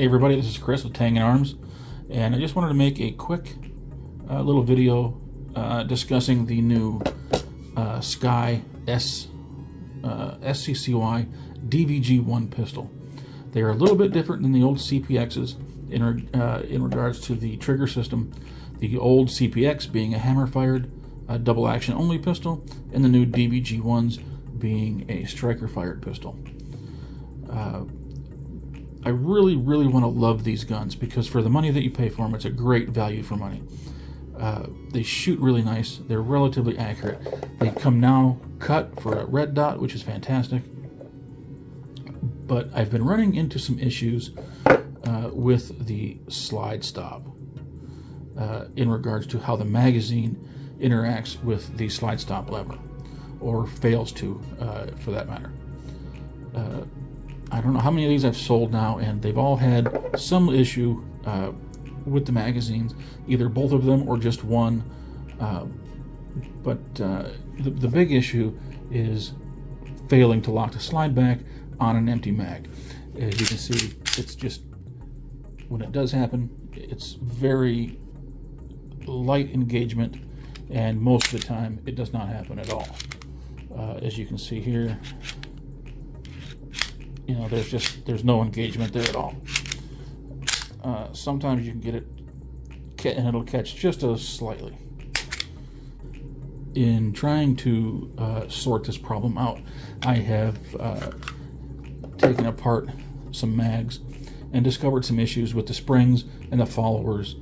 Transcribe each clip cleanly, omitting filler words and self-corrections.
Hey everybody, this is Chris with Tang & Arms, and I just wanted to make a quick little video discussing the new SCCY DVG-1 pistol. They are a little bit different than the old CPXs in regards to the trigger system. The old CPX being a hammer-fired double action only pistol, and the new DVG-1s being a striker-fired pistol. I really want to love these guns because for the money that you pay for them, it's a great value for money. They shoot really nice. They're relatively accurate. They come now cut for a red dot, which is fantastic. But I've been running into some issues with the slide stop in regards to how the magazine interacts with the slide stop lever, or fails to, for that matter. I don't know how many of these I've sold now, and they've all had some issue with the magazines, either both of them or just one. But the big issue is failing to lock the slide back on an empty mag. As you can see, it's just, when it does happen, it's very light engagement, and most of the time it does not happen at all. As you can see here, you know, there's no engagement there at all. Sometimes you can get it and it'll catch just a slightly. In trying to sort this problem out, I have taken apart some mags and discovered some issues with the springs and the followers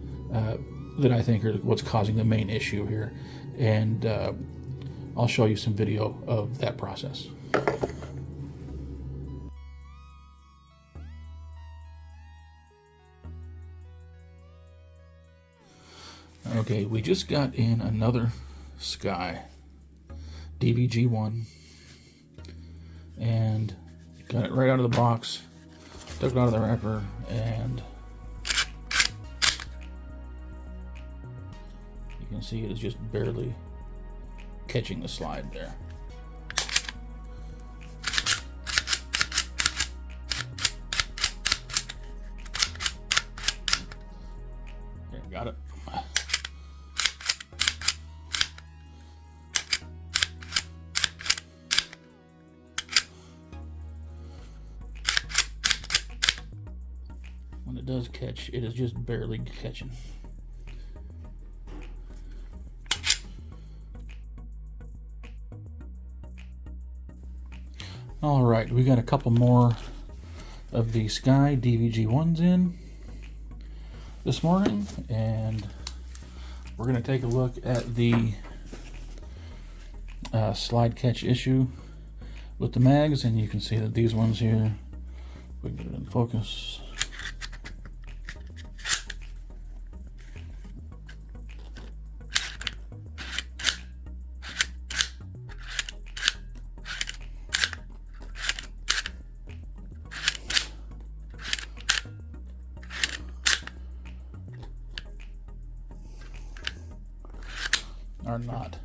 that I think are what's causing the main issue here, and I'll show you some video of that process. Okay, we just got in another SCCY DVG-1 and got it right out of the box, took it out of the wrapper, and you can see it is just barely catching the slide there. There, got it. When it does catch, it is just barely catching. All right, we got a couple more of the SCCY DVG-1s in this morning, and we're going to take a look at the slide catch issue with the mags, and you can see that these ones here, we can get it in focus. Are not.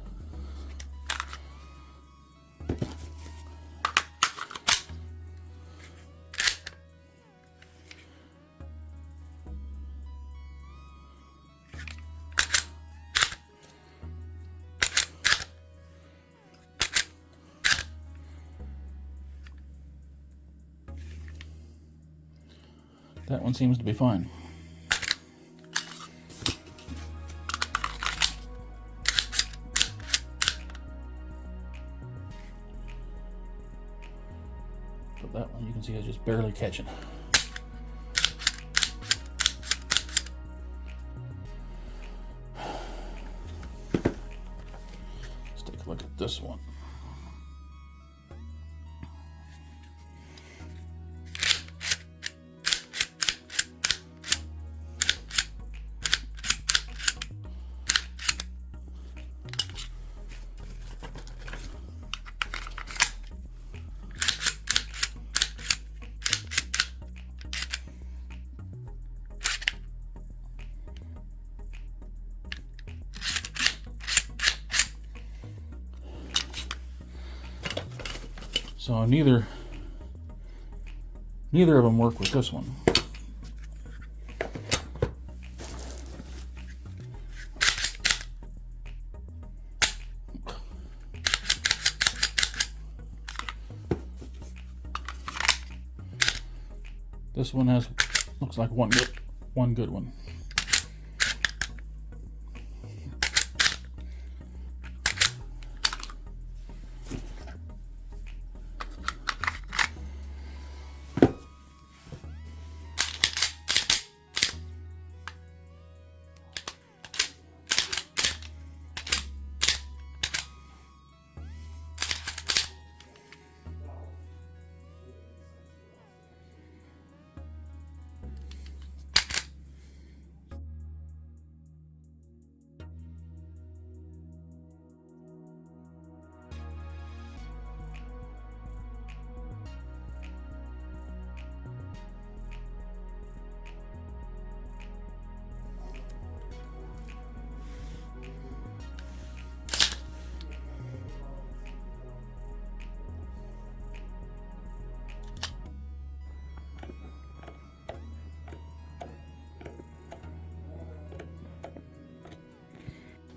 That one seems to be fine. But that one you can see is just barely catching. Let's take a look at this one. So neither of them work with this one. This one looks like one good one.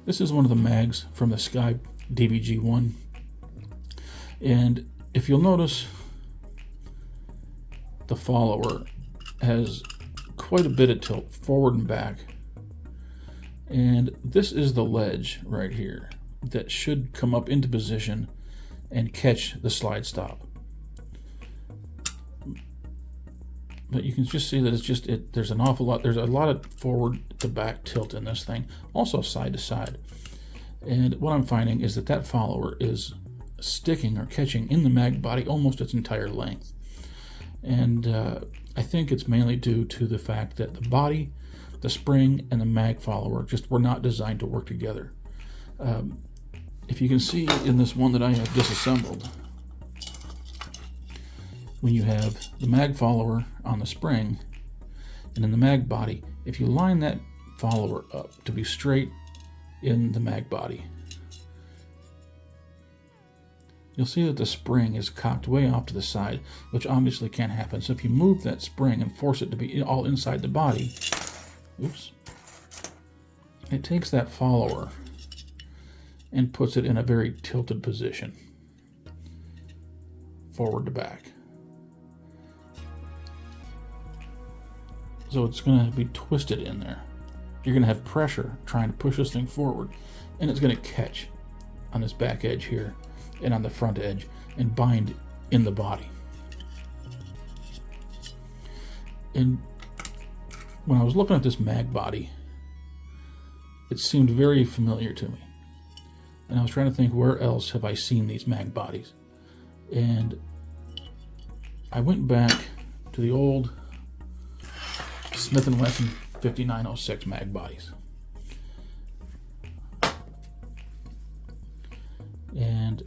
This is one of the mags from the SCCY DVG-1, and if you'll notice, the follower has quite a bit of tilt forward and back, and this is the ledge right here that should come up into position and catch the slide stop. But you can just see that it's just there's a lot of forward to back tilt in this thing, also side to side. And what I'm finding is that follower is sticking or catching in the mag body almost its entire length. And I think it's mainly due to the fact that the body, the spring, and the mag follower just were not designed to work together. If you can see in this one that I have disassembled, when you have the mag follower on the spring and in the mag body, if you line that follower up to be straight in the mag body, you'll see that the spring is cocked way off to the side, which obviously can't happen. So if you move that spring and force it to be all inside the body, oops, it takes that follower and puts it in a very tilted position, forward to back. So it's going to be twisted in there. You're going to have pressure trying to push this thing forward, and it's going to catch on this back edge here and on the front edge and bind in the body. And when I was looking at this mag body, it seemed very familiar to me. And I was trying to think, where else have I seen these mag bodies? And I went back to the old Smith & Wesson 5906 mag bodies. And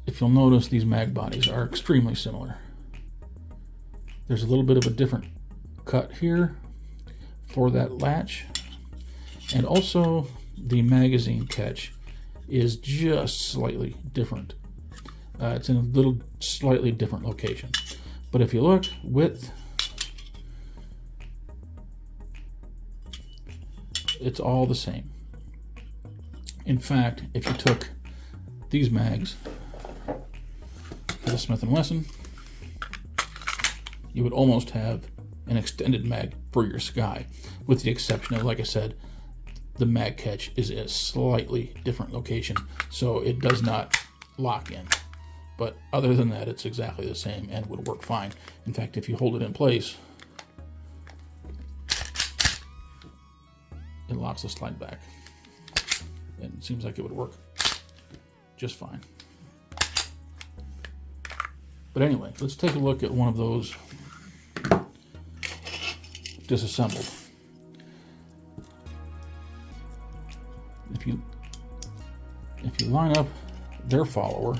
if you'll notice, these mag bodies are extremely similar. There's a little bit of a different cut here for that latch, and also the magazine catch is just slightly different. It's in a little slightly different location. But if you look, width, it's all the same. In fact, if you took these mags for the Smith & Wesson, you would almost have an extended mag for your SCCY, with the exception of, like I said, the mag catch is a slightly different location, so it does not lock in. But other than that, it's exactly the same and would work fine. In fact, if you hold it in place, it locks the slide back. And it seems like it would work just fine. But anyway, let's take a look at one of those disassembled. If you line up their follower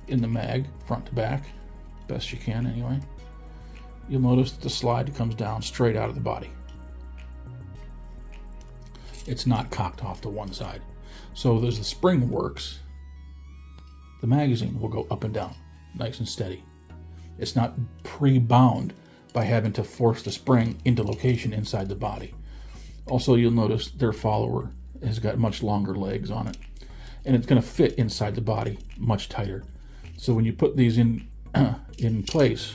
in the mag, front to back, best you can anyway, you'll notice that the slide comes down straight out of the body. It's not cocked off to one side. So as the spring works, the magazine will go up and down, nice and steady. It's not pre-bound by having to force the spring into location inside the body. Also, you'll notice their follower has got much longer legs on it, and it's going to fit inside the body much tighter. So when you put these in place,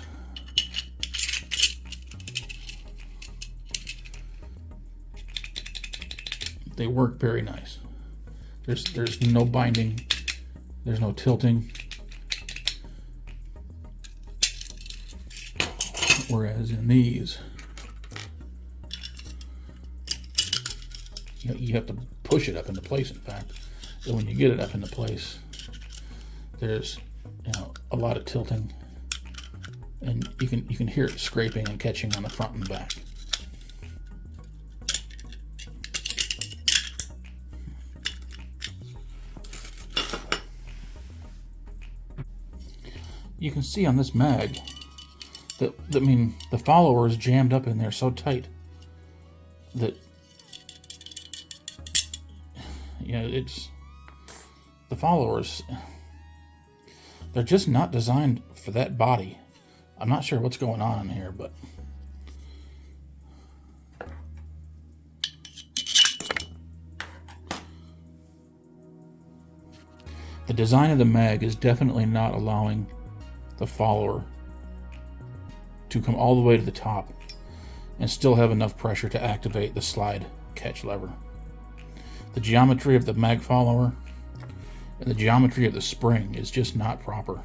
they work very nice. There's no binding, there's no tilting. Whereas in these, you have to push it up into place, in fact. And when you get it up into place, there's a lot of tilting, and you can hear it scraping and catching on the front and back. You can see on this mag that the follower is jammed up in there so tight that it's the followers. They're just not designed for that body. I'm not sure what's going on in here, but the design of the mag is definitely not allowing the follower to come all the way to the top and still have enough pressure to activate the slide catch lever. The geometry of the mag follower and the geometry of the spring is just not proper.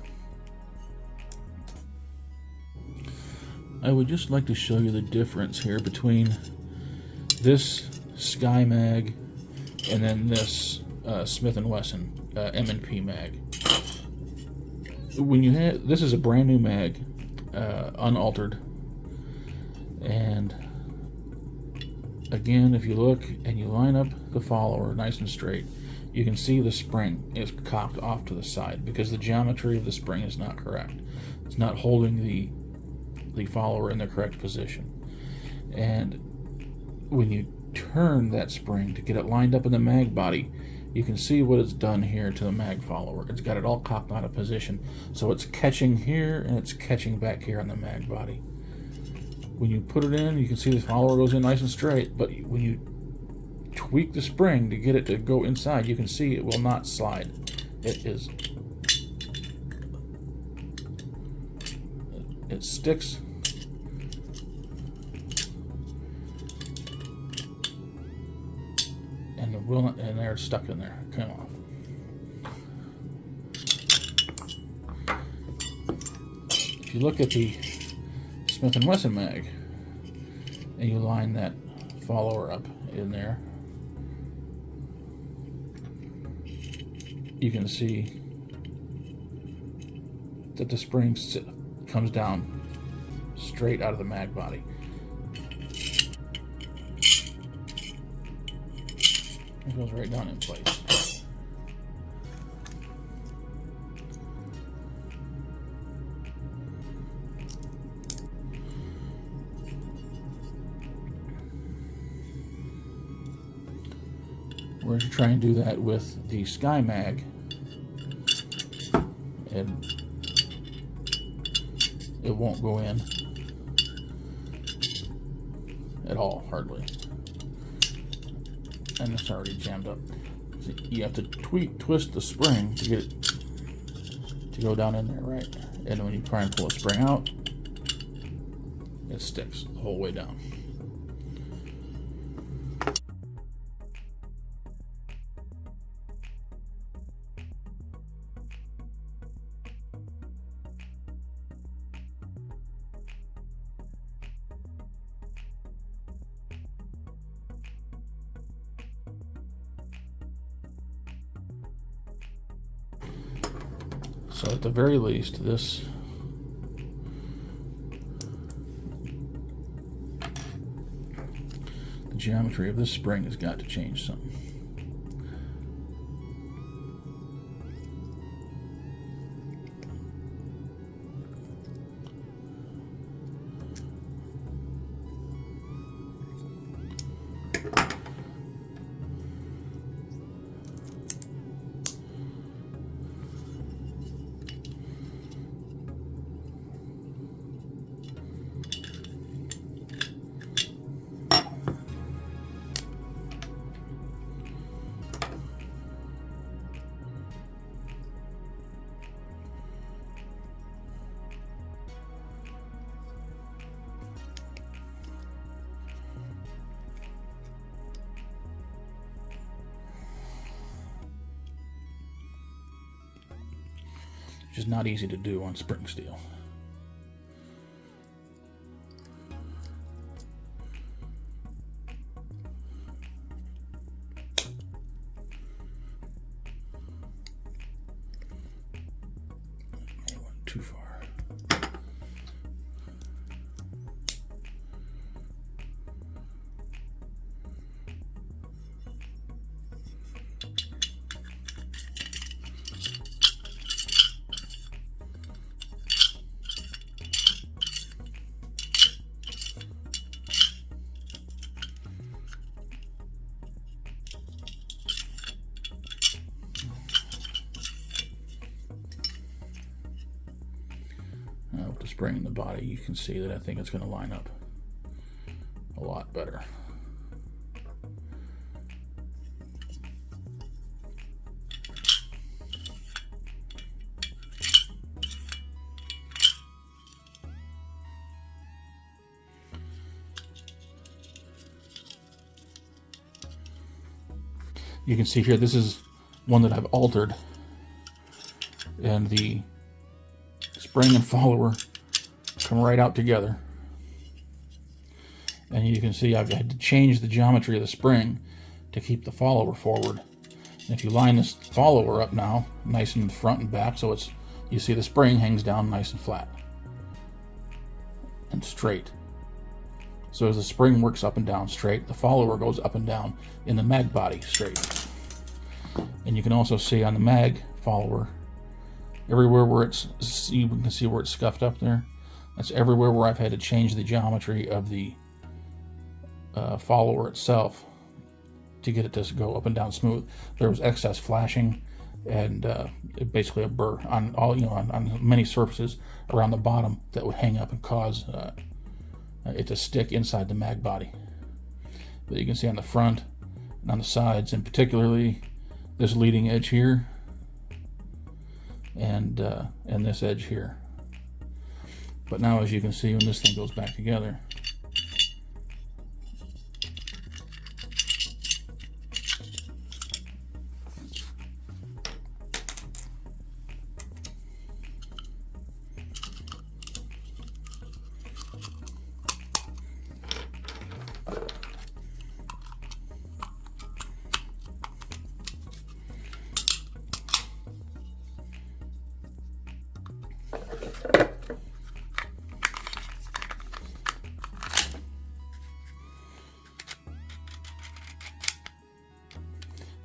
I would just like to show you the difference here between this Sky mag and then this Smith & Wesson M&P mag. When you have, this is a brand new mag, unaltered, and again, if you look and you line up the follower nice and straight, you can see the spring is cocked off to the side because the geometry of the spring is not correct. It's not holding the follower in the correct position. And when you turn that spring to get it lined up in the mag body, you can see what it's done here to the mag follower. It's got it all cocked out of position. So it's catching here and it's catching back here on the mag body. When you put it in, you can see the follower goes in nice and straight, but when you tweak the spring to get it to go inside, you can see it will not slide. It sticks. And there it's stuck in there. Come off. If you look at the Smith & Wesson mag and you line that follower up in there, you can see that the spring comes down straight out of the mag body. It goes right down in place. We're going to try and do that with the Sky mag, and it won't go in at all, hardly. And it's already jammed up. So you have to twist the spring to get it to go down in there, right? And when you try and pull the spring out, it sticks the whole way down. So at the very least, the geometry of this spring has got to change some. which is not easy to do on spring steel. It went too far. With the spring in the body, you can see that I think it's going to line up a lot better. You can see here, this is one that I've altered, and the spring and follower come right out together. And you can see I've had to change the geometry of the spring to keep the follower forward. And if you line this follower up now, nice in the front and back, so it's, you see the spring hangs down nice and flat and straight. So as the spring works up and down straight, the follower goes up and down in the mag body straight. And you can also see on the mag follower, everywhere where it's, you can see where it's scuffed up there. That's everywhere where I've had to change the geometry of the follower itself to get it to go up and down smooth. There was excess flashing and basically a burr on all, on many surfaces around the bottom that would hang up and cause it to stick inside the mag body. But you can see on the front and on the sides, and particularly this leading edge here and this edge here. But now, as you can see, when this thing goes back together,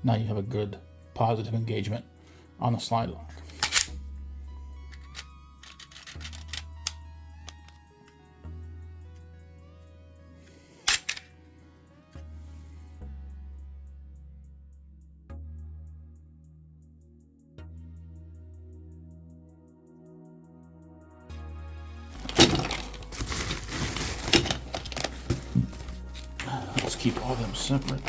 now you have a good positive engagement on the slide lock. Let's keep all of them separate.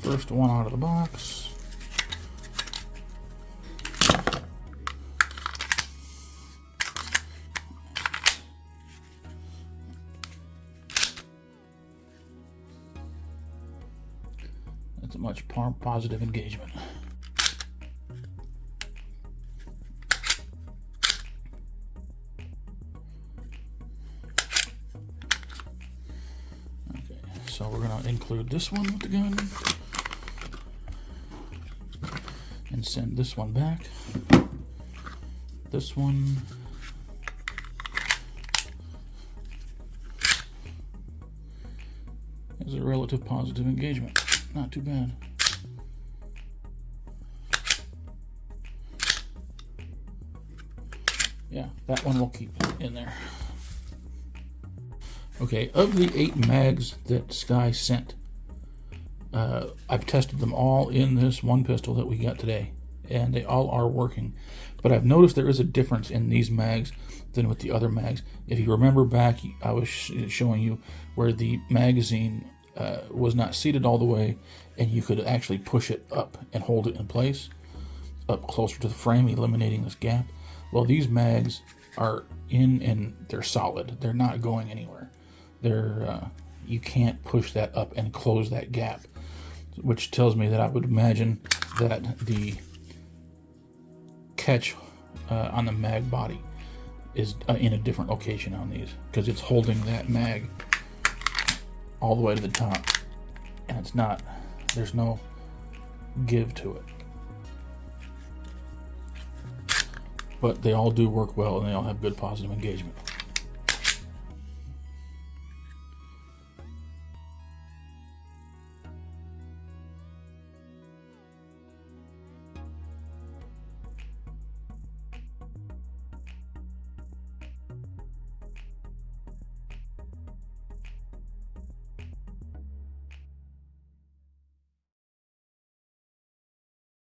First one out of the box. That's a much positive engagement. Okay, so we're going to include this one with the gun. And send this one back. This one. Has a relative positive engagement. Not too bad. Yeah, that one will keep in there. Okay, of the 8 mags that Sky sent, I've tested them all in this one pistol that we got today, and they all are working. But I've noticed there is a difference in these mags than with the other mags. If you remember back, I was showing you where the magazine was not seated all the way, and you could actually push it up and hold it in place, up closer to the frame, eliminating this gap. Well, these mags are in and they're solid. They're not going anywhere. They're you can't push that up and close that gap, which tells me that I would imagine that the catch on the mag body is in a different location on these, because it's holding that mag all the way to the top, and it's not, there's no give to it. But they all do work well, and they all have good positive engagement.